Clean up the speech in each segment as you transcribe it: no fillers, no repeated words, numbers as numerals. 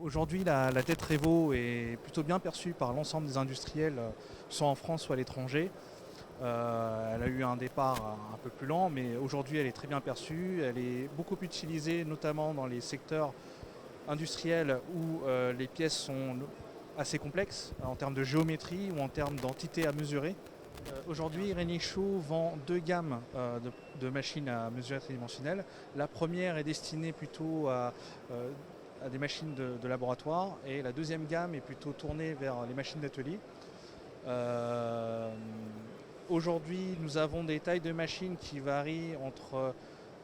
Aujourd'hui, la tête Revo est plutôt bien perçue par l'ensemble des industriels, soit en France, soit à l'étranger. Elle a eu un départ un peu plus lent, mais aujourd'hui, elle est très bien perçue. Elle est beaucoup utilisée, notamment dans les secteurs industriels où les pièces sont assez complexes en termes de géométrie ou en termes d'entités à mesurer. Aujourd'hui, Renishaw vend deux gammes de machines à mesurer tridimensionnelles. La première est destinée plutôt euh, à des machines de laboratoire et la deuxième gamme est plutôt tournée vers les machines d'atelier. Euh, Aujourd'hui, nous avons des tailles de machines qui varient entre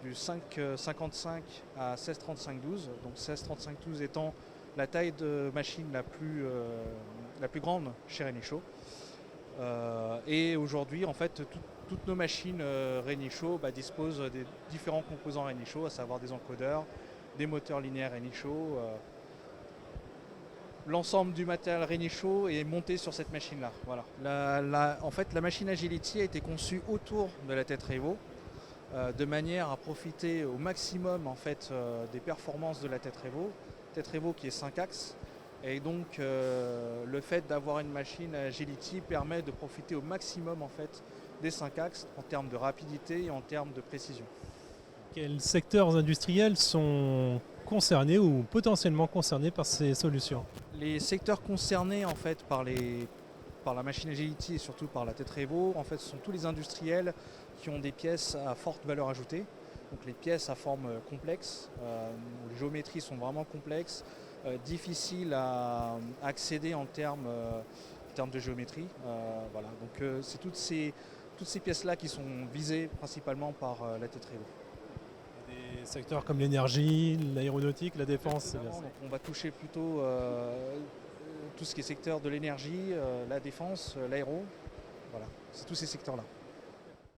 du 5,55 à 16,35,12. Donc 16,35,12 étant la taille de machine la plus grande chez Renishaw. Et aujourd'hui, en fait, toutes nos machines Renishaw disposent des différents composants Renishaw, à savoir des encodeurs, des moteurs linéaires Renishaw. L'ensemble du matériel Renishaw est monté sur cette machine-là. Voilà. En fait, la machine Agility a été conçue autour de la tête Revo, de manière à profiter au maximum en fait, des performances de la tête Revo qui est 5 axes. Et donc le fait d'avoir une machine Agility permet de profiter au maximum en fait, des 5 axes en termes de rapidité et en termes de précision. Quels secteurs industriels sont concernés ou potentiellement concernés par ces solutions? Les secteurs concernés en fait, par la machine Agility et surtout par la tête Revo, en fait, ce sont tous les industriels qui ont des pièces à forte valeur ajoutée. Donc les pièces à forme complexe, où les géométries sont vraiment complexes, difficiles à accéder en termes de géométrie. Voilà. Donc c'est toutes ces pièces-là qui sont visées principalement par la tête Revo. Des secteurs comme l'énergie, l'aéronautique, la défense, c'est bien ça. Donc on va toucher plutôt tout ce qui est secteur de l'énergie, la défense, l'aéro. Voilà, c'est tous ces secteurs-là.